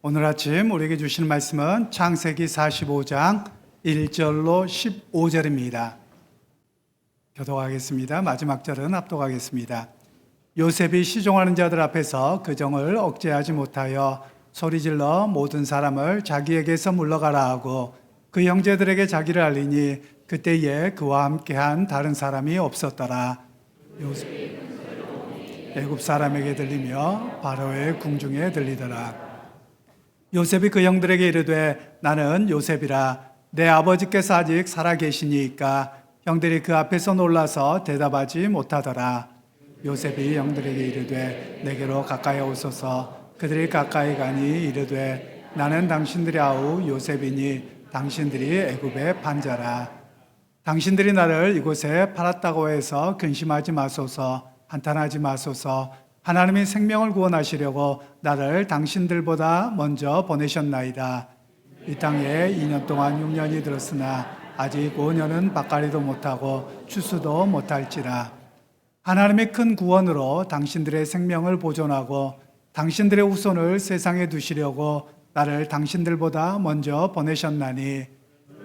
오늘 아침 우리에게 주시는 말씀은 창세기 45장 1절로 15절입니다. 교독하겠습니다. 마지막 절은 압독하겠습니다. 요셉이 시종하는 자들 앞에서 그 정을 억제하지 못하여 소리질러 모든 사람을 자기에게서 물러가라 하고 그 형제들에게 자기를 알리니 그때에 그와 함께한 다른 사람이 없었더라. 요셉이 애굽 사람에게 들리며 바로의 궁중에 들리더라. 요셉이 그 형들에게 이르되 나는 요셉이라. 내 아버지께서 아직 살아계시니이까. 형들이 그 앞에서 놀라서 대답하지 못하더라. 요셉이 형들에게 이르되 내게로 가까이 오소서. 그들이 가까이 가니 이르되 나는 당신들의 아우 요셉이니 당신들이 애굽의 판자라. 당신들이 나를 이곳에 팔았다고 해서 근심하지 마소서. 한탄하지 마소서. 하나님이 생명을 구원하시려고 나를 당신들보다 먼저 보내셨나이다. 이 땅에 2년 동안 6년이 들었으나 아직 5년은 밭갈이도 못하고 추수도 못할지라. 하나님의 큰 구원으로 당신들의 생명을 보존하고 당신들의 후손을 세상에 두시려고 나를 당신들보다 먼저 보내셨나니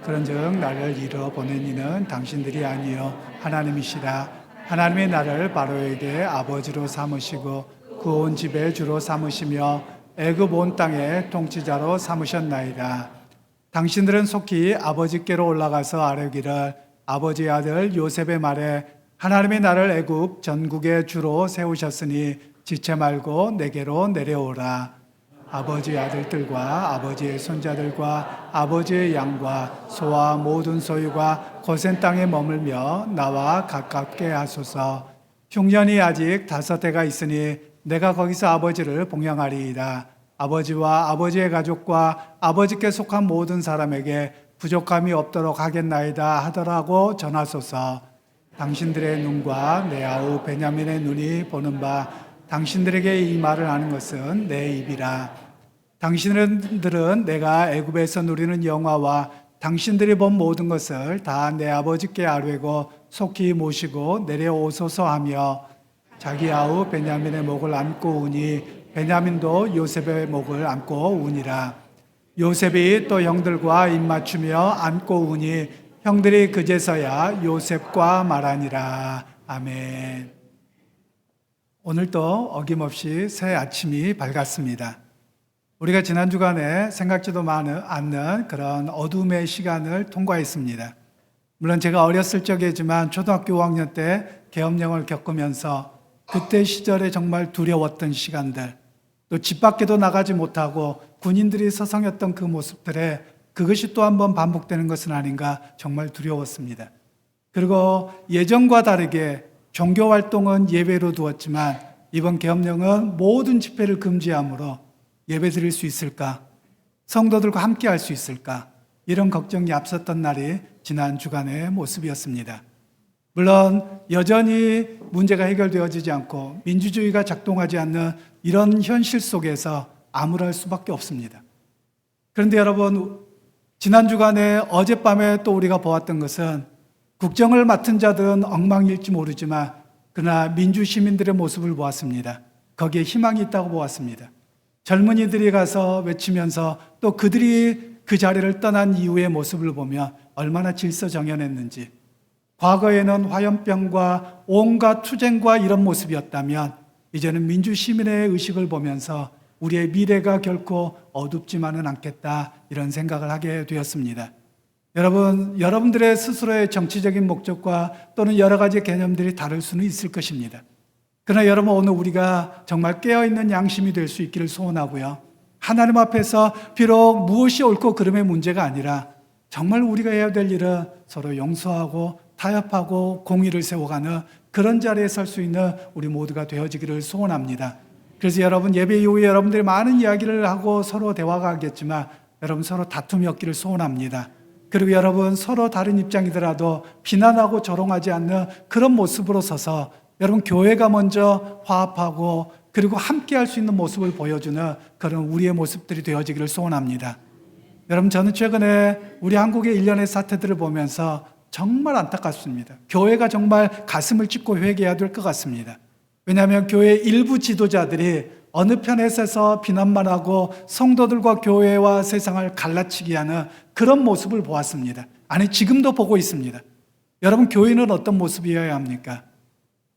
그런즉 나를 이루어 보낸 이는 당신들이 아니요 하나님이시라. 하나님이 나를 바로에게 아버지로 삼으시고 그 온 집의 주로 삼으시며 애굽 온 땅의 통치자로 삼으셨나이다. 당신들은 속히 아버지께로 올라가서 아뢰기를 아버지의 아들 요셉의 말에 하나님이 나를 애굽 전국의 주로 세우셨으니 지체 말고 내게로 내려오라. 아버지의 아들들과 아버지의 손자들과 아버지의 양과 소와 모든 소유가 고센 땅에 머물며 나와 가깝게 하소서. 흉년이 아직 5해가 있으니 내가 거기서 아버지를 봉양하리이다. 아버지와 아버지의 가족과 아버지께 속한 모든 사람에게 부족함이 없도록 하겠나이다 하더라고 전하소서. 당신들의 눈과 내 아우 베냐민의 눈이 보는 바 당신들에게 이 말을 하는 것은 내 입이라. 당신들은 내가 애굽에서 누리는 영화와 당신들이 본 모든 것을 다 내 아버지께 아뢰고 속히 모시고 내려오소서 하며 자기 아우 베냐민의 목을 안고 우니 베냐민도 요셉의 목을 안고 우니라. 요셉이 또 형들과 입맞추며 안고 우니 형들이 그제서야 요셉과 말하니라. 아멘. 오늘도 어김없이 새 아침이 밝았습니다. 우리가 지난 주간에 생각지도 않는 그런 어둠의 시간을 통과했습니다. 물론 제가 어렸을 적이지만 초등학교 5학년 때 계엄령을 겪으면서 그때 시절에 정말 두려웠던 시간들, 또 집 밖에도 나가지 못하고 군인들이 서성였던 그 모습들에 그것이 또 한 번 반복되는 것은 아닌가 정말 두려웠습니다. 그리고 예전과 다르게 종교 활동은 예외로 두었지만 이번 계엄령은 모든 집회를 금지하므로 예배 드릴 수 있을까? 성도들과 함께 할 수 있을까? 이런 걱정이 앞섰던 날이 지난 주간의 모습이었습니다. 물론 여전히 문제가 해결되어지지 않고 민주주의가 작동하지 않는 이런 현실 속에서 암울할 수밖에 없습니다. 그런데 여러분, 지난 주간에 어젯밤에 또 우리가 보았던 것은 국정을 맡은 자들은 엉망일지 모르지만 그러나 민주시민들의 모습을 보았습니다. 거기에 희망이 있다고 보았습니다. 젊은이들이 가서 외치면서 또 그들이 그 자리를 떠난 이후의 모습을 보면 얼마나 질서정연했는지, 과거에는 화염병과 온갖 투쟁과 이런 모습이었다면 이제는 민주시민의 의식을 보면서 우리의 미래가 결코 어둡지만은 않겠다 이런 생각을 하게 되었습니다. 여러분들의 스스로의 정치적인 목적과 또는 여러 가지 개념들이 다를 수는 있을 것입니다. 그러나 여러분, 오늘 우리가 정말 깨어있는 양심이 될 수 있기를 소원하고요. 하나님 앞에서 비록 무엇이 옳고 그름의 문제가 아니라 정말 우리가 해야 될 일은 서로 용서하고 타협하고 공의를 세워가는 그런 자리에 설 수 있는 우리 모두가 되어지기를 소원합니다. 그래서 여러분, 예배 이후에 여러분들이 많은 이야기를 하고 서로 대화가 하겠지만 여러분 서로 다툼이 없기를 소원합니다. 그리고 여러분 서로 다른 입장이더라도 비난하고 조롱하지 않는 그런 모습으로 서서 여러분 교회가 먼저 화합하고 그리고 함께 할 수 있는 모습을 보여주는 그런 우리의 모습들이 되어지기를 소원합니다. 여러분, 저는 최근에 우리 한국의 일련의 사태들을 보면서 정말 안타깝습니다. 교회가 정말 가슴을 찢고 회개해야 될 것 같습니다. 왜냐하면 교회 일부 지도자들이 어느 편에 서서 비난만 하고 성도들과 교회와 세상을 갈라치게 하는 그런 모습을 보았습니다. 아니, 지금도 보고 있습니다. 여러분, 교회는 어떤 모습이어야 합니까?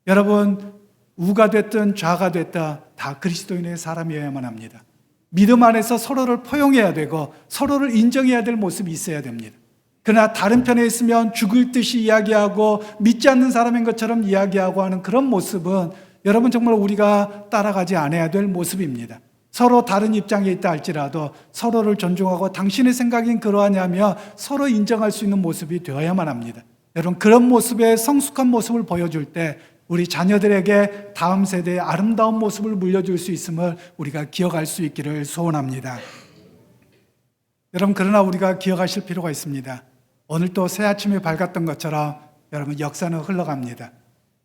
여러분, 우가 됐든 좌가 됐든 다 그리스도인의 사람이어야만 합니다. 믿음 안에서 서로를 포용해야 되고 서로를 인정해야 될 모습이 있어야 됩니다. 그러나 다른 편에 있으면 죽을 듯이 이야기하고 믿지 않는 사람인 것처럼 이야기하고 하는 그런 모습은 여러분 정말 우리가 따라가지 않아야 될 모습입니다. 서로 다른 입장에 있다 할지라도 서로를 존중하고 당신의 생각인 그러하냐며 서로 인정할 수 있는 모습이 되어야만 합니다. 여러분, 그런 모습의 성숙한 모습을 보여줄 때 우리 자녀들에게 다음 세대의 아름다운 모습을 물려줄 수 있음을 우리가 기억할 수 있기를 소원합니다. 여러분, 그러나 우리가 기억하실 필요가 있습니다. 오늘 또 새 아침이 밝았던 것처럼 여러분, 역사는 흘러갑니다.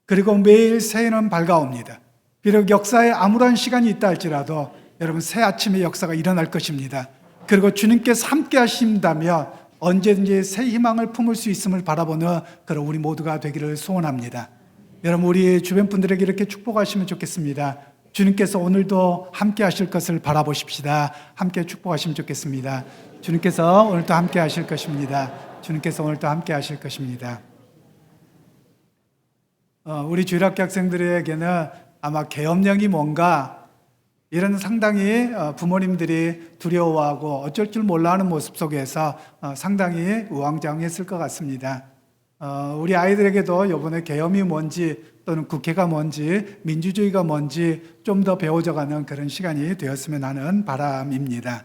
그리고 매일 새해는 밝아옵니다. 비록 역사에 아무런 시간이 있다 할지라도 여러분, 새 아침의 역사가 일어날 것입니다. 그리고 주님께서 함께 하신다면 언제든지 새 희망을 품을 수 있음을 바라보는 그런 우리 모두가 되기를 소원합니다. 여러분, 우리 주변 분들에게 이렇게 축복하시면 좋겠습니다. 주님께서 오늘도 함께 하실 것을 바라보십시다. 함께 축복하시면 좋겠습니다. 주님께서 오늘도 함께 하실 것입니다. 주님께서 오늘도 함께 하실 것입니다. 우리 주일학교 학생들에게는 아마 계엄령이 뭔가 이런 상당히 부모님들이 두려워하고 어쩔 줄 몰라 하는 모습 속에서 상당히 우왕좌왕했을 것 같습니다. 우리 아이들에게도 이번에 계엄이 뭔지 또는 국회가 뭔지 민주주의가 뭔지 좀 더 배워져가는 그런 시간이 되었으면 하는 바람입니다.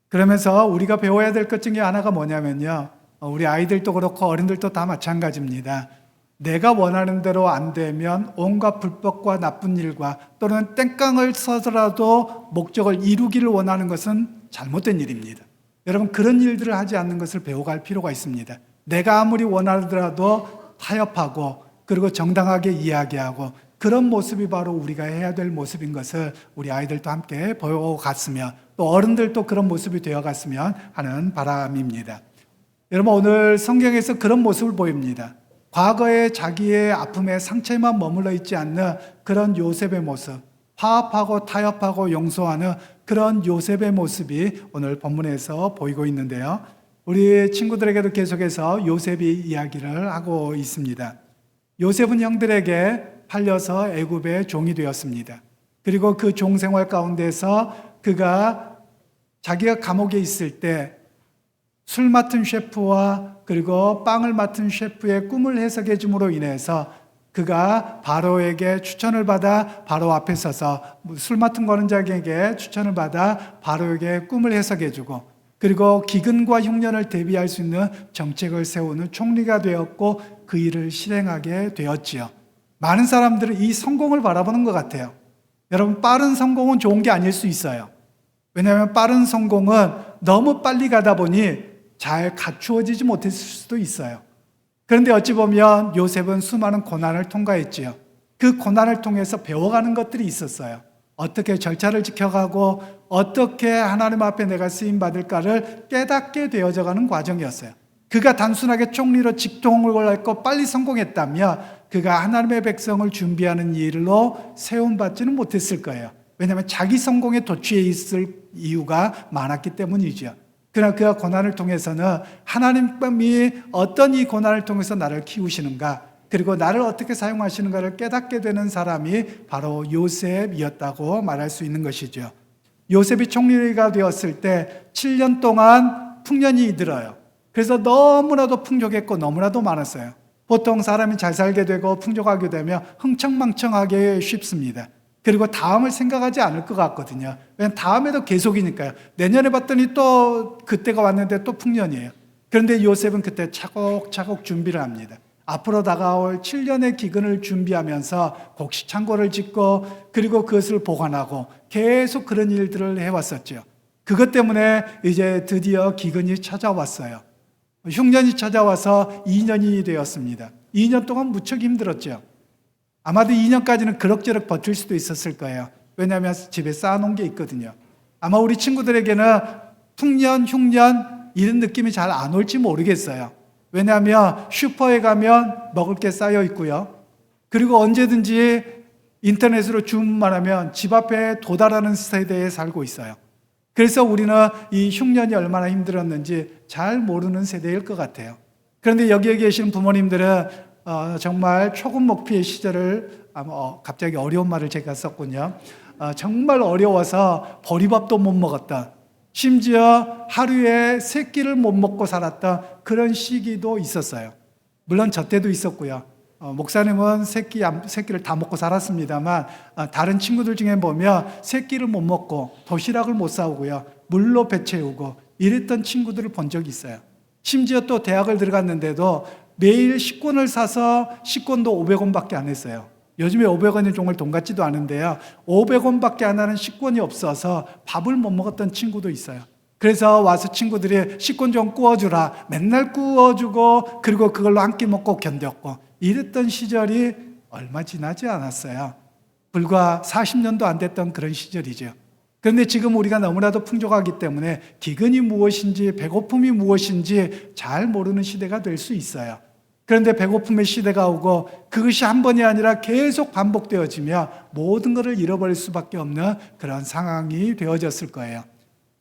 그러면서 우리가 배워야 될 것 중에 하나가 뭐냐면요, 우리 아이들도 그렇고 어른들도 다 마찬가지입니다. 내가 원하는 대로 안 되면 온갖 불법과 나쁜 일과 또는 땡깡을 써서라도 목적을 이루기를 원하는 것은 잘못된 일입니다. 여러분, 그런 일들을 하지 않는 것을 배워갈 필요가 있습니다. 내가 아무리 원하더라도 타협하고 그리고 정당하게 이야기하고 그런 모습이 바로 우리가 해야 될 모습인 것을 우리 아이들도 함께 보여갔으면 또 어른들도 그런 모습이 되어갔으면 하는 바람입니다. 여러분, 오늘 성경에서 그런 모습을 보입니다. 과거의 자기의 아픔의 상처에만 머물러 있지 않는 그런 요셉의 모습, 화합하고 타협하고 용서하는 그런 요셉의 모습이 오늘 본문에서 보이고 있는데요. 우리 친구들에게도 계속해서 요셉이 이야기를 하고 있습니다. 요셉은 형들에게 팔려서 애굽의 종이 되었습니다. 그리고 그 종 생활 가운데서 그가 자기가 감옥에 있을 때 술 맡은 셰프와 그리고 빵을 맡은 셰프의 꿈을 해석해 줌으로 인해서 그가 바로에게 추천을 받아 바로 앞에 서서 술 맡은 거른자에게 추천을 받아 바로에게 꿈을 해석해 주고 그리고 기근과 흉년을 대비할 수 있는 정책을 세우는 총리가 되었고 그 일을 실행하게 되었지요. 많은 사람들은 이 성공을 바라보는 것 같아요. 여러분, 빠른 성공은 좋은 게 아닐 수 있어요. 왜냐하면 빠른 성공은 너무 빨리 가다 보니 잘 갖추어지지 못했을 수도 있어요. 그런데 어찌 보면 요셉은 수많은 고난을 통과했지요. 그 고난을 통해서 배워가는 것들이 있었어요. 어떻게 절차를 지켜가고 어떻게 하나님 앞에 내가 쓰임받을까를 깨닫게 되어져가는 과정이었어요. 그가 단순하게 총리로 직통을 했고 빨리 성공했다면 그가 하나님의 백성을 준비하는 일로 세움받지는 못했을 거예요. 왜냐하면 자기 성공에 도취해 있을 이유가 많았기 때문이죠. 그러나 그가 고난을 통해서는 하나님이 어떤 이 고난을 통해서 나를 키우시는가 그리고 나를 어떻게 사용하시는가를 깨닫게 되는 사람이 바로 요셉이었다고 말할 수 있는 것이죠. 요셉이 총리가 되었을 때 7년 동안 풍년이 들어요. 그래서 너무나도 풍족했고 너무나도 많았어요. 보통 사람이 잘 살게 되고 풍족하게 되면 흥청망청하게 쉽습니다. 그리고 다음을 생각하지 않을 것 같거든요. 왜냐하면 다음에도 계속이니까요. 내년에 봤더니 또 그때가 왔는데 또 풍년이에요. 그런데 요셉은 그때 차곡차곡 준비를 합니다. 앞으로 다가올 7년의 기근을 준비하면서 곡식창고를 짓고 그리고 그것을 보관하고 계속 그런 일들을 해왔었죠. 그것 때문에 이제 드디어 기근이 찾아왔어요. 흉년이 찾아와서 2년이 되었습니다. 2년 동안 무척 힘들었죠. 아마도 2년까지는 그럭저럭 버틸 수도 있었을 거예요. 왜냐하면 집에 쌓아놓은 게 있거든요. 아마 우리 친구들에게는 풍년, 흉년 이런 느낌이 잘 안 올지 모르겠어요. 왜냐하면 슈퍼에 가면 먹을 게 쌓여 있고요. 그리고 언제든지 인터넷으로 줌만 하면 집 앞에 도달하는 세대에 살고 있어요. 그래서 우리는 이 흉년이 얼마나 힘들었는지 잘 모르는 세대일 것 같아요. 그런데 여기에 계신 부모님들은 정말 초급 목표의 시절을 갑자기 어려운 말을 제가 썼군요. 정말 어려워서 보리밥도 못 먹었던, 심지어 하루에 3끼를 못 먹고 살았던 그런 시기도 있었어요. 물론 저 때도 있었고요. 목사님은 3끼를 다 먹고 살았습니다만 다른 친구들 중에 보면 3끼를 못 먹고 도시락을 못 싸오고요. 물로 배 채우고 이랬던 친구들을 본 적이 있어요. 심지어 또 대학을 들어갔는데도 매일 식권을 사서 식권도 500원밖에 안 했어요. 요즘에 500원이 정말 돈 같지도 않은데요. 500원밖에 안 하는 식권이 없어서 밥을 못 먹었던 친구도 있어요. 그래서 와서 친구들이 식권 좀 구워주라. 맨날 구워주고 그리고 그걸로 한 끼 먹고 견뎠고 이랬던 시절이 얼마 지나지 않았어요. 불과 40년도 안 됐던 그런 시절이죠. 그런데 지금 우리가 너무나도 풍족하기 때문에 기근이 무엇인지 배고픔이 무엇인지 잘 모르는 시대가 될 수 있어요. 그런데 배고픔의 시대가 오고 그것이 한 번이 아니라 계속 반복되어지며 모든 것을 잃어버릴 수밖에 없는 그런 상황이 되어졌을 거예요.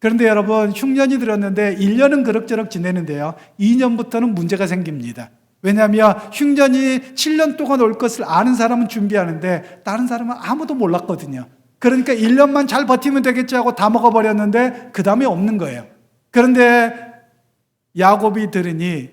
그런데 여러분, 흉년이 들었는데 1년은 그럭저럭 지내는데요. 2년부터는 문제가 생깁니다. 왜냐하면 흉년이 7년 동안 올 것을 아는 사람은 준비하는데 다른 사람은 아무도 몰랐거든요. 그러니까 1년만 잘 버티면 되겠지 하고 다 먹어버렸는데 그 다음에 없는 거예요. 그런데 야곱이 들으니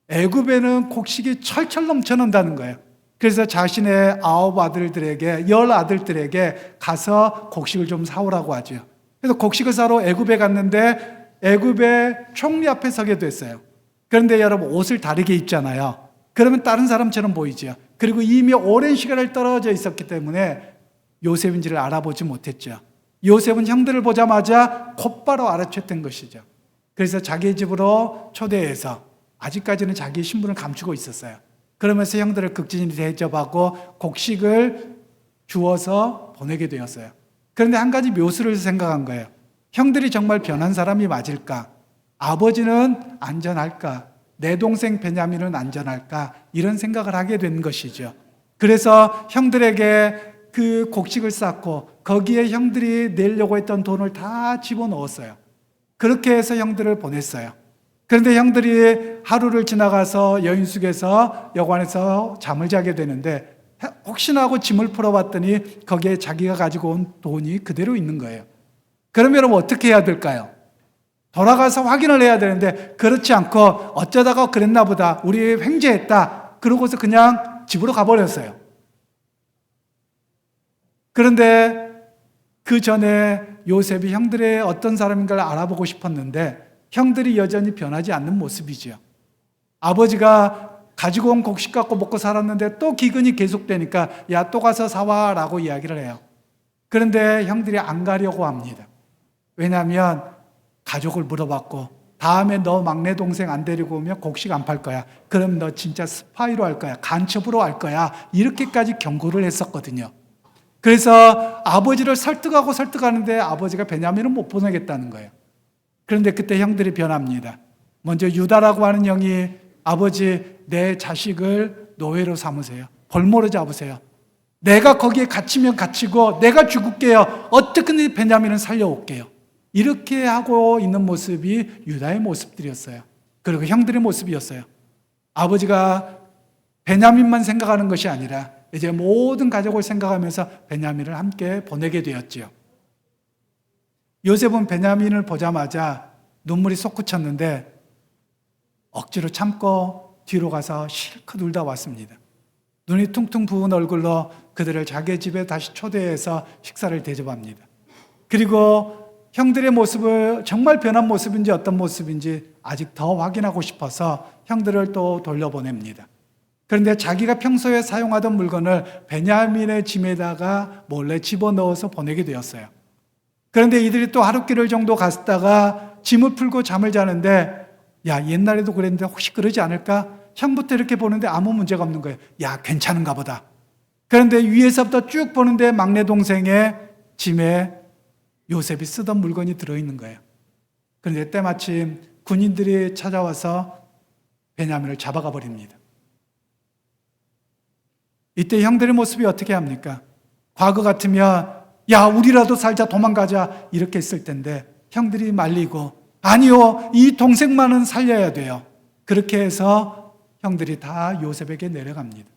애굽에는 곡식이 철철 넘쳐난다는 거예요. 그래서 자신의 9 아들들에게 10 아들들에게 가서 곡식을 좀 사오라고 하죠. 그래서 곡식을 사러 애굽에 갔는데 애굽의 총리 앞에 서게 됐어요. 그런데 여러분, 옷을 다르게 입잖아요. 그러면 다른 사람처럼 보이죠. 그리고 이미 오랜 시간을 떨어져 있었기 때문에 요셉인지를 알아보지 못했죠. 요셉은 형들을 보자마자 곧바로 알아챘던 것이죠. 그래서 자기 집으로 초대해서 아직까지는 자기의 신분을 감추고 있었어요. 그러면서 형들을 극진히 대접하고 곡식을 주어서 보내게 되었어요. 그런데 한 가지 묘수를 생각한 거예요. 형들이 정말 변한 사람이 맞을까? 아버지는 안전할까? 내 동생 베냐민은 안전할까? 이런 생각을 하게 된 것이죠. 그래서 형들에게 그 곡식을 쌓고 거기에 형들이 내려고 했던 돈을 다 집어넣었어요. 그렇게 해서 형들을 보냈어요. 그런데 형들이 하루를 지나가서 여인숙에서 여관에서 잠을 자게 되는데 혹시나 하고 짐을 풀어봤더니 거기에 자기가 가지고 온 돈이 그대로 있는 거예요. 그러면 여러분, 어떻게 해야 될까요? 돌아가서 확인을 해야 되는데 그렇지 않고 어쩌다가 그랬나 보다, 우리 횡재했다 그러고서 그냥 집으로 가버렸어요. 그런데 그 전에 요셉이 형들의 어떤 사람인가를 알아보고 싶었는데 형들이 여전히 변하지 않는 모습이죠. 아버지가 가지고 온 곡식 갖고 먹고 살았는데 또 기근이 계속되니까 야, 또 가서 사와 라고 이야기를 해요. 그런데 형들이 안 가려고 합니다. 왜냐하면 가족을 물어봤고 다음에 너 막내 동생 안 데리고 오면 곡식 안 팔 거야. 그럼 너 진짜 스파이로 할 거야. 간첩으로 할 거야. 이렇게까지 경고를 했었거든요. 그래서 아버지를 설득하는데 아버지가 베냐민은 못 보내겠다는 거예요. 그런데 그때 형들이 변합니다. 먼저 유다라고 하는 형이 아버지, 내 자식을 노예로 삼으세요. 볼모로 잡으세요. 내가 거기에 갇히면 갇히고 내가 죽을게요. 어떻게든 베냐민을 살려올게요. 이렇게 하고 있는 모습이 유다의 모습들이었어요. 그리고 형들의 모습이었어요. 아버지가 베냐민만 생각하는 것이 아니라 이제 모든 가족을 생각하면서 베냐민을 함께 보내게 되었지요. 요셉은 베냐민을 보자마자 눈물이 솟구쳤는데 억지로 참고 뒤로 가서 실컷 울다 왔습니다. 눈이 퉁퉁 부은 얼굴로 그들을 자기 집에 다시 초대해서 식사를 대접합니다. 그리고 형들의 모습을 정말 변한 모습인지 어떤 모습인지 아직 더 확인하고 싶어서 형들을 또 돌려보냅니다. 그런데 자기가 평소에 사용하던 물건을 베냐민의 짐에다가 몰래 집어넣어서 보내게 되었어요. 그런데 이들이 또 하룻길을 정도 갔다가 짐을 풀고 잠을 자는데 야, 옛날에도 그랬는데 혹시 그러지 않을까? 형부터 이렇게 보는데 아무 문제가 없는 거예요. 야, 괜찮은가 보다. 그런데 위에서부터 쭉 보는데 막내 동생의 짐에 요셉이 쓰던 물건이 들어있는 거예요. 그런데 때마침 군인들이 찾아와서 베냐민을 잡아가 버립니다. 이때 형들의 모습이 어떻게 합니까? 과거 같으면 야, 우리라도 살자, 도망가자 이렇게 했을 텐데 형들이 말리고 아니요, 이 동생만은 살려야 돼요. 그렇게 해서 형들이 다 요셉에게 내려갑니다.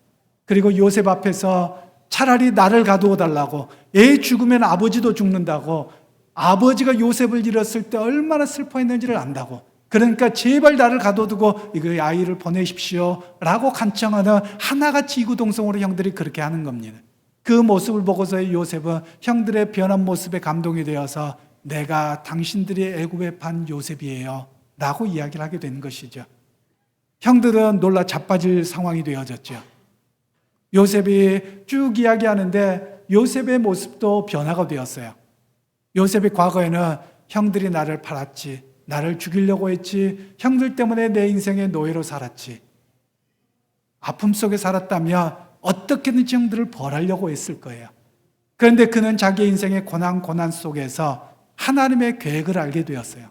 그리고 요셉 앞에서 차라리 나를 가두어 달라고, 애 죽으면 아버지도 죽는다고, 아버지가 요셉을 잃었을 때 얼마나 슬퍼했는지를 안다고, 그러니까 제발 나를 가둬두고 이 아이를 보내십시오 라고 간청하는 하나같이 이구동성으로 형들이 그렇게 하는 겁니다. 그 모습을 보고서 요셉은 형들의 변한 모습에 감동이 되어서 내가 당신들이 애굽에 판 요셉이에요 라고 이야기를 하게 되는 것이죠. 형들은 놀라 자빠질 상황이 되어졌죠. 요셉이 쭉 이야기하는데 요셉의 모습도 변화가 되었어요. 요셉이 과거에는 형들이 나를 팔았지, 나를 죽이려고 했지, 형들 때문에 내 인생의 노예로 살았지, 아픔 속에 살았다면 어떻게든지 형들을 벌하려고 했을 거예요. 그런데 그는 자기 인생의 고난 속에서 하나님의 계획을 알게 되었어요.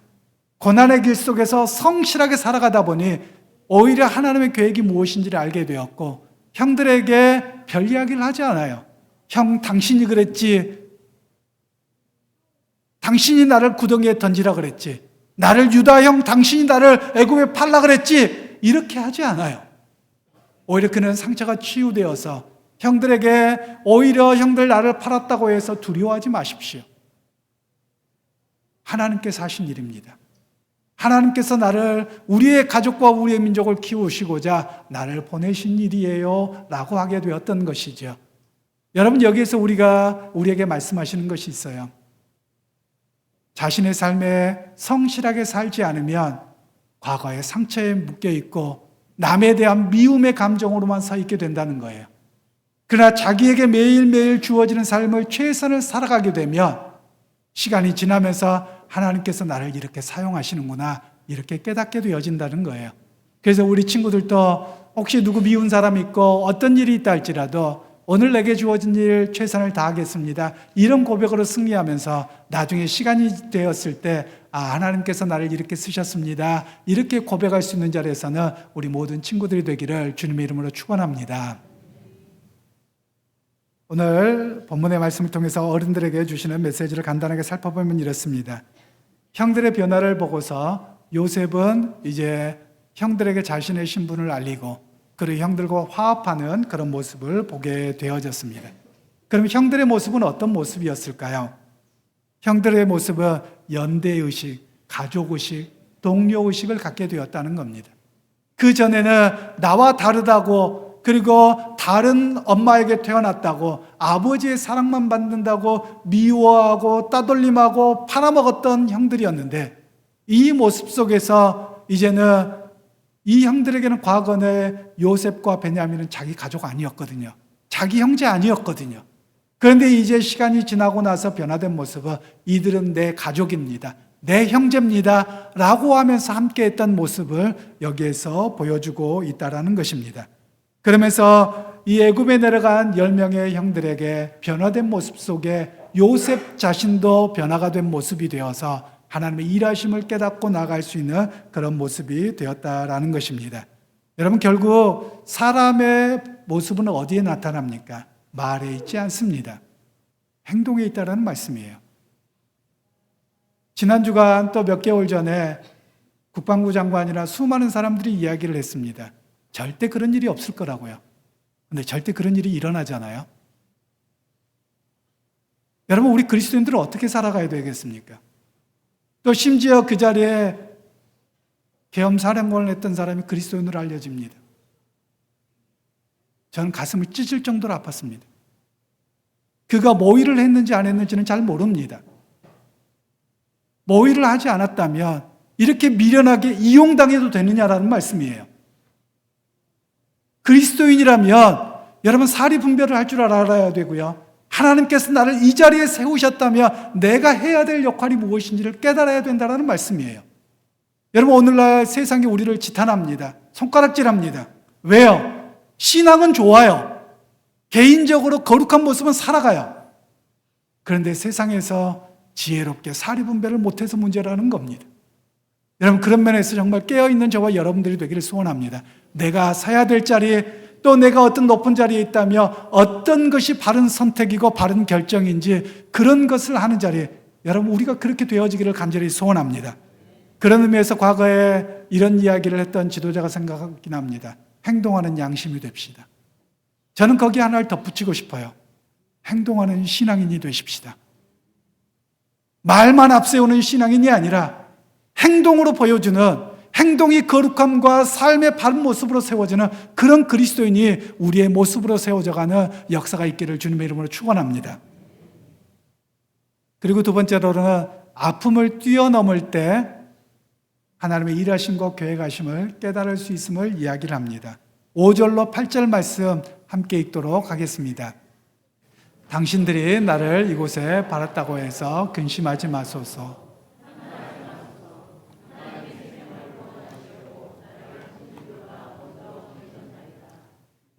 고난의 길 속에서 성실하게 살아가다 보니 오히려 하나님의 계획이 무엇인지를 알게 되었고, 형들에게 별 이야기를 하지 않아요. 형, 당신이 그랬지, 당신이 나를 구덩이에 던지라 그랬지, 나를 유다 형, 당신이 나를 애굽에 팔라 그랬지, 이렇게 하지 않아요. 오히려 그는 상처가 치유되어서 형들에게 오히려 형들 나를 팔았다고 해서 두려워하지 마십시오. 하나님께서 하신 일입니다. 하나님께서 나를, 우리의 가족과 우리의 민족을 키우시고자 나를 보내신 일이에요 라고 하게 되었던 것이죠. 여러분, 여기에서 우리에게 말씀하시는 것이 있어요. 자신의 삶에 성실하게 살지 않으면 과거의 상처에 묶여있고 남에 대한 미움의 감정으로만 서 있게 된다는 거예요. 그러나 자기에게 매일매일 주어지는 삶을 최선을 살아가게 되면 시간이 지나면서 하나님께서 나를 이렇게 사용하시는구나, 이렇게 깨닫게 되어진다는 거예요. 그래서 우리 친구들도 혹시 누구 미운 사람 있고 어떤 일이 있다 할지라도 오늘 내게 주어진 일 최선을 다하겠습니다, 이런 고백으로 승리하면서 나중에 시간이 되었을 때 하나님께서 나를 이렇게 쓰셨습니다, 이렇게 고백할 수 있는 자리에서는 우리 모든 친구들이 되기를 주님의 이름으로 축원합니다. 오늘 본문의 말씀을 통해서 어른들에게 주시는 메시지를 간단하게 살펴보면 이렇습니다. 형들의 변화를 보고서 요셉은 이제 형들에게 자신의 신분을 알리고 그리고 형들과 화합하는 그런 모습을 보게 되어졌습니다. 그럼 형들의 모습은 어떤 모습이었을까요? 형들의 모습은 연대의식, 가족의식, 동료의식을 갖게 되었다는 겁니다. 그 전에는 나와 다르다고, 그리고 다른 엄마에게 태어났다고, 아버지의 사랑만 받는다고 미워하고 따돌림하고 팔아먹었던 형들이었는데, 이 모습 속에서 이제는 이 형들에게는 과거에 요셉과 베냐민은 자기 가족 아니었거든요. 자기 형제 아니었거든요. 그런데 이제 시간이 지나고 나서 변화된 모습은 이들은 내 가족입니다, 내 형제입니다 라고 하면서 함께 했던 모습을 여기에서 보여주고 있다는 것입니다. 그러면서 이 애굽에 내려간 10명의 형들에게 변화된 모습 속에 요셉 자신도 변화가 된 모습이 되어서 하나님의 일하심을 깨닫고 나갈 수 있는 그런 모습이 되었다라는 것입니다. 여러분, 결국 사람의 모습은 어디에 나타납니까? 말에 있지 않습니다. 행동에 있다라는 말씀이에요. 지난 주간 또 몇 개월 전에 국방부 장관이나 수많은 사람들이 이야기를 했습니다. 절대 그런 일이 없을 거라고요. 근데 절대 그런 일이 일어나잖아요. 여러분, 우리 그리스도인들은 어떻게 살아가야 되겠습니까? 또 심지어 그 자리에 계엄사령관을 했던 사람이 그리스도인으로 알려집니다. 저는 가슴을 찢을 정도로 아팠습니다. 그가 모의를 했는지 안 했는지는 잘 모릅니다. 모의를 하지 않았다면 이렇게 미련하게 이용당해도 되느냐라는 말씀이에요. 그리스도인이라면 여러분, 사리 분별을 할 줄 알아야 되고요, 하나님께서 나를 이 자리에 세우셨다면 내가 해야 될 역할이 무엇인지를 깨달아야 된다는 말씀이에요. 여러분, 오늘날 세상이 우리를 지탄합니다. 손가락질합니다. 왜요? 신앙은 좋아요. 개인적으로 거룩한 모습은 살아가요. 그런데 세상에서 지혜롭게 사리 분별을 못해서 문제라는 겁니다. 여러분, 그런 면에서 정말 깨어있는 저와 여러분들이 되기를 소원합니다. 내가 서야 될 자리에 또 내가 어떤 높은 자리에 있다며 어떤 것이 바른 선택이고 바른 결정인지 그런 것을 하는 자리에 여러분 우리가 그렇게 되어지기를 간절히 소원합니다. 그런 의미에서 과거에 이런 이야기를 했던 지도자가 생각하긴 합니다. 행동하는 양심이 됩시다. 저는 거기 하나를 덧붙이고 싶어요. 행동하는 신앙인이 되십시다. 말만 앞세우는 신앙인이 아니라 행동으로 보여주는, 행동이 거룩함과 삶의 바른 모습으로 세워지는 그런 그리스도인이 우리의 모습으로 세워져가는 역사가 있기를 주님의 이름으로 축원합니다. 그리고 두 번째로는 아픔을 뛰어넘을 때 하나님의 일하심과 계획하심을 깨달을 수 있음을 이야기를 합니다. 5절로 8절 말씀 함께 읽도록 하겠습니다. 당신들이 나를 이곳에 바랐다고 해서 근심하지 마소서.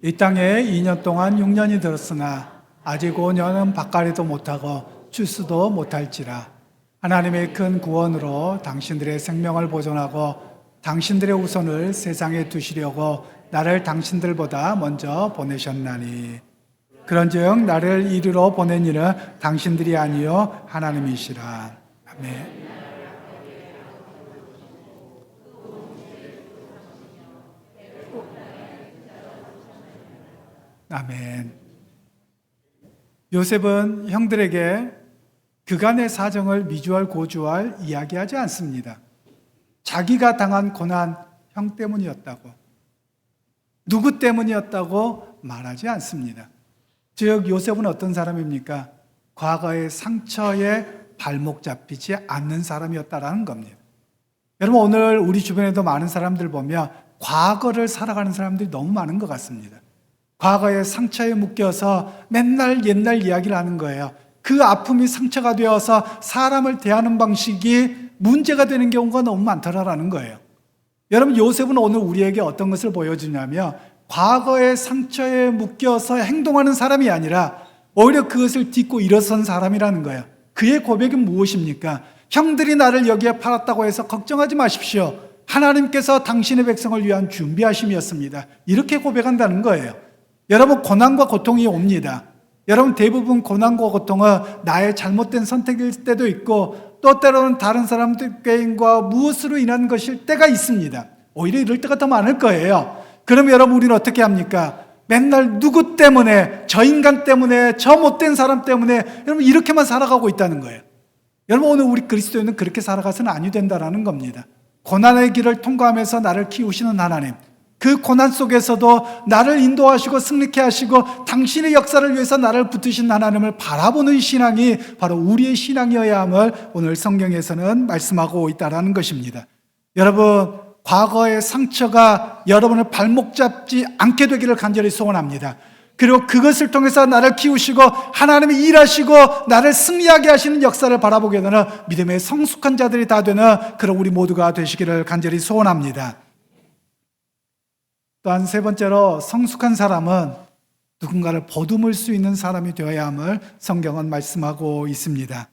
이 땅에 2년 동안 6년이 들었으나 아직 5년은 밭갈이도 못하고 추수도 못할지라. 하나님의 큰 구원으로 당신들의 생명을 보존하고 당신들의 우선을 세상에 두시려고 나를 당신들보다 먼저 보내셨나니 그런즉 나를 이리로 보낸 이는 당신들이 아니요 하나님이시라. 아멘. 아멘. 요셉은 형들에게 그간의 사정을 미주알 고주알 이야기하지 않습니다. 자기가 당한 고난 형 때문이었다고, 누구 때문이었다고 말하지 않습니다. 즉 요셉은 어떤 사람입니까? 과거의 상처에 발목 잡히지 않는 사람이었다라는 겁니다. 여러분 오늘 우리 주변에도 많은 사람들 보면 과거를 살아가는 사람들이 너무 많은 것 같습니다. 과거의 상처에 묶여서 맨날 옛날 이야기를 하는 거예요. 그 아픔이 상처가 되어서 사람을 대하는 방식이 문제가 되는 경우가 너무 많더라라는 거예요. 여러분 요셉은 오늘 우리에게 어떤 것을 보여주냐면 과거의 상처에 묶여서 행동하는 사람이 아니라 오히려 그것을 딛고 일어선 사람이라는 거예요. 그의 고백은 무엇입니까? 형들이 나를 여기에 팔았다고 해서 걱정하지 마십시오. 하나님께서 당신의 백성을 위한 준비하심이었습니다. 이렇게 고백한다는 거예요. 여러분 고난과 고통이 옵니다. 여러분 대부분 고난과 고통은 나의 잘못된 선택일 때도 있고 또 때로는 다른 사람들과 무엇으로 인한 것일 때가 있습니다. 오히려 이럴 때가 더 많을 거예요. 그럼 여러분 우리는 어떻게 합니까? 맨날 누구 때문에, 저 인간 때문에, 저 못된 사람 때문에 여러분 이렇게만 살아가고 있다는 거예요. 여러분 오늘 우리 그리스도인은 그렇게 살아가서는 아니 된다라는 겁니다. 고난의 길을 통과하면서 나를 키우시는 하나님, 그 고난 속에서도 나를 인도하시고 승리케 하시고 당신의 역사를 위해서 나를 붙드신 하나님을 바라보는 신앙이 바로 우리의 신앙이어야 함을 오늘 성경에서는 말씀하고 있다는 것입니다. 여러분 과거의 상처가 여러분을 발목 잡지 않게 되기를 간절히 소원합니다. 그리고 그것을 통해서 나를 키우시고 하나님이 일하시고 나를 승리하게 하시는 역사를 바라보게 되는 믿음의 성숙한 자들이 다 되는 그런 우리 모두가 되시기를 간절히 소원합니다. 또한 세 번째로 성숙한 사람은 누군가를 보듬을 수 있는 사람이 되어야 함을 성경은 말씀하고 있습니다.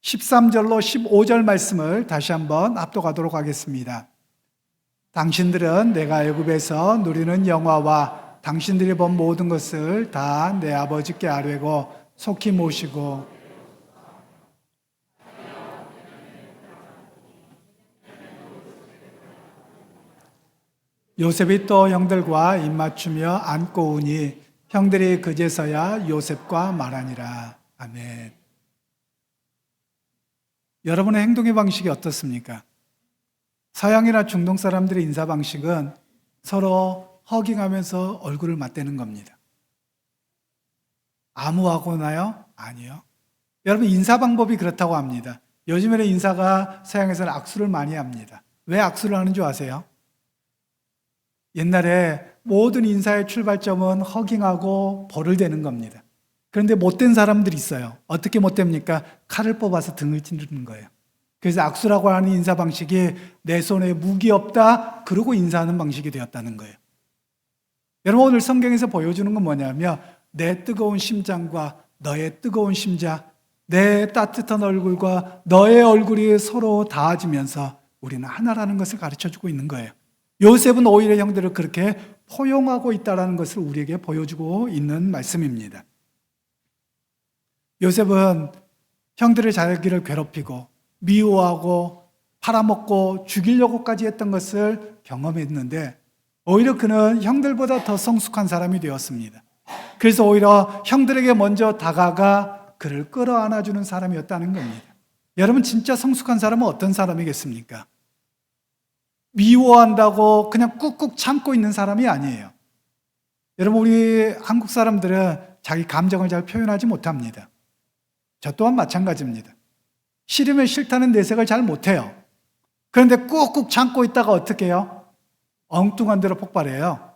13절로 15절 말씀을 다시 한번 압도하도록 하겠습니다. 당신들은 내가 애굽에서 누리는 영화와 당신들이 본 모든 것을 다 내 아버지께 아뢰고 속히 모시고 요셉이 또 형들과 입맞추며 안고 오니 형들이 그제서야 요셉과 말하니라. 아멘. 여러분의 행동의 방식이 어떻습니까? 서양이나 중동 사람들의 인사 방식은 서로 허깅하면서 얼굴을 맞대는 겁니다. 아무하고 나요? 아니요. 여러분 인사 방법이 그렇다고 합니다. 요즘에는 인사가 서양에서는 악수를 많이 합니다. 왜 악수를 하는 줄 아세요? 옛날에 모든 인사의 출발점은 허깅하고 볼을 대는 겁니다. 그런데 못된 사람들이 있어요. 어떻게 못됩니까? 칼을 뽑아서 등을 찌르는 거예요. 그래서 악수라고 하는 인사 방식이 내 손에 무기 없다 그러고 인사하는 방식이 되었다는 거예요. 여러분 오늘 성경에서 보여주는 건 뭐냐면 내 뜨거운 심장과 너의 뜨거운 심장, 내 따뜻한 얼굴과 너의 얼굴이 서로 닿아지면서 우리는 하나라는 것을 가르쳐주고 있는 거예요. 요셉은 오히려 형들을 그렇게 포용하고 있다는 것을 우리에게 보여주고 있는 말씀입니다. 요셉은 형들의 자기를 괴롭히고 미워하고 팔아먹고 죽이려고까지 했던 것을 경험했는데 오히려 그는 형들보다 더 성숙한 사람이 되었습니다. 그래서 오히려 형들에게 먼저 다가가 그를 끌어안아주는 사람이었다는 겁니다. 여러분, 진짜 성숙한 사람은 어떤 사람이겠습니까? 미워한다고 그냥 꾹꾹 참고 있는 사람이 아니에요. 여러분, 우리 한국 사람들은 자기 감정을 잘 표현하지 못합니다. 저 또한 마찬가지입니다. 싫으면 싫다는 내색을 잘 못해요. 그런데 꾹꾹 참고 있다가 어떻게 해요? 엉뚱한 대로 폭발해요.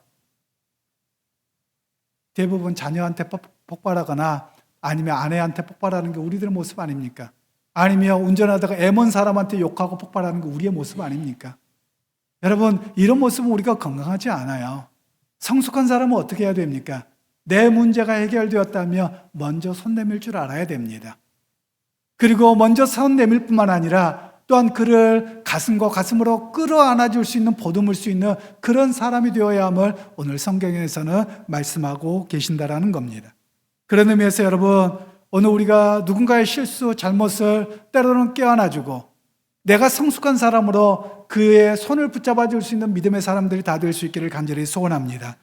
대부분 자녀한테 폭발하거나 아니면 아내한테 폭발하는 게 우리들의 모습 아닙니까? 아니면 운전하다가 애먼 사람한테 욕하고 폭발하는 게 우리의 모습 아닙니까? 여러분, 이런 모습은 우리가 건강하지 않아요. 성숙한 사람은 어떻게 해야 됩니까? 내 문제가 해결되었다면 먼저 손 내밀 줄 알아야 됩니다. 그리고 먼저 손 내밀 뿐만 아니라 또한 그를 가슴과 가슴으로 끌어안아줄 수 있는, 보듬을 수 있는 그런 사람이 되어야 함을 오늘 성경에서는 말씀하고 계신다라는 겁니다. 그런 의미에서 여러분, 오늘 우리가 누군가의 실수, 잘못을 때로는 껴안아주고 내가 성숙한 사람으로 그의 손을 붙잡아 줄 수 있는 믿음의 사람들이 다 될 수 있기를 간절히 소원합니다.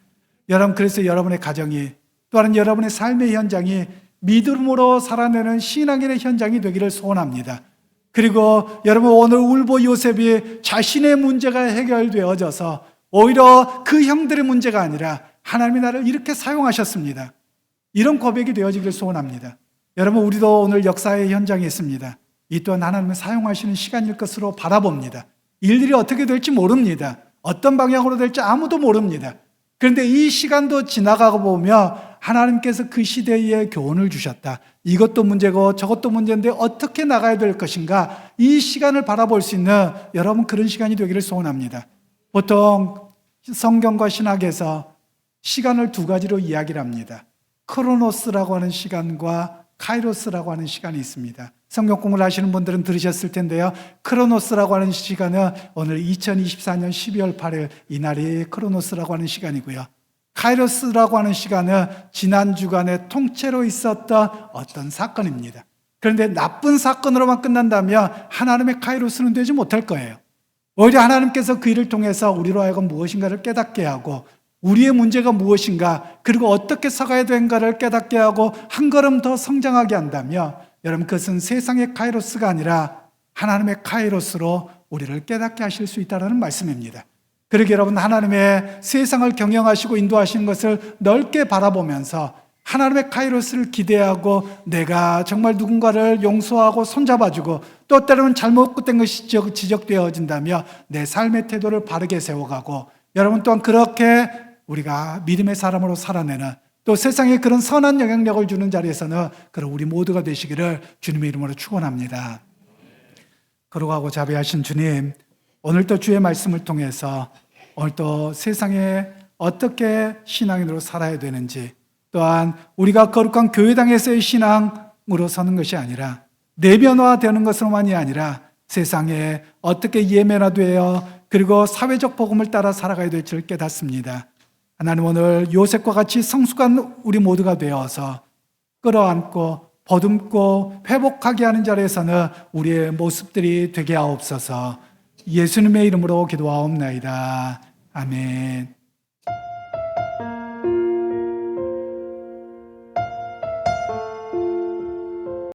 여러분, 그래서 여러분의 가정이 또한 여러분의 삶의 현장이 믿음으로 살아내는 신앙인의 현장이 되기를 소원합니다. 그리고 여러분, 오늘 울보 요셉이 자신의 문제가 해결되어져서 오히려 그 형들의 문제가 아니라 하나님이 나를 이렇게 사용하셨습니다. 이런 고백이 되어지기를 소원합니다. 여러분, 우리도 오늘 역사의 현장에 있습니다. 이 또한 하나님을 사용하시는 시간일 것으로 바라봅니다. 일들이 어떻게 될지 모릅니다. 어떤 방향으로 될지 아무도 모릅니다. 그런데 이 시간도 지나가고 보면 하나님께서 그 시대에 교훈을 주셨다. 이것도 문제고 저것도 문제인데 어떻게 나가야 될 것인가, 이 시간을 바라볼 수 있는 여러분 그런 시간이 되기를 소원합니다. 보통 성경과 신학에서 시간을 두 가지로 이야기를 합니다. 크로노스라고 하는 시간과 카이로스라고 하는 시간이 있습니다. 성경 공부를 하시는 분들은 들으셨을 텐데요. 크로노스라고 하는 시간은 오늘 2024년 12월 8일 이날이 크로노스라고 하는 시간이고요. 카이로스라고 하는 시간은 지난 주간에 통째로 있었던 어떤 사건입니다. 그런데 나쁜 사건으로만 끝난다면 하나님의 카이로스는 되지 못할 거예요. 오히려 하나님께서 그 일을 통해서 우리로 하여금 무엇인가를 깨닫게 하고 우리의 문제가 무엇인가, 그리고 어떻게 서가야 되는가를 깨닫게 하고 한 걸음 더 성장하게 한다면 여러분, 그것은 세상의 카이로스가 아니라 하나님의 카이로스로 우리를 깨닫게 하실 수 있다는 말씀입니다. 그러게 여러분, 하나님의 세상을 경영하시고 인도하시는 것을 넓게 바라보면서 하나님의 카이로스를 기대하고 내가 정말 누군가를 용서하고 손잡아주고 또 때로는 잘못된 것이 지적되어진다며 내 삶의 태도를 바르게 세워가고 여러분 또한 그렇게 우리가 믿음의 사람으로 살아내는, 또 세상에 그런 선한 영향력을 주는 자리에서는 그런 우리 모두가 되시기를 주님의 이름으로 축원합니다. 거룩하고 자비하신 주님, 오늘 또 주의 말씀을 통해서 오늘 또 세상에 어떻게 신앙인으로 살아야 되는지, 또한 우리가 거룩한 교회당에서의 신앙으로 서는 것이 아니라 내면화되는 것으로만이 아니라 세상에 어떻게 예면화되어 그리고 사회적 복음을 따라 살아가야 될지를 깨닫습니다. 하나님, 오늘 요셉과 같이 성숙한 우리 모두가 되어서 끌어안고 보듬고 회복하게 하는 자리에서는 우리의 모습들이 되게 하옵소서. 예수님의 이름으로 기도하옵나이다. 아멘.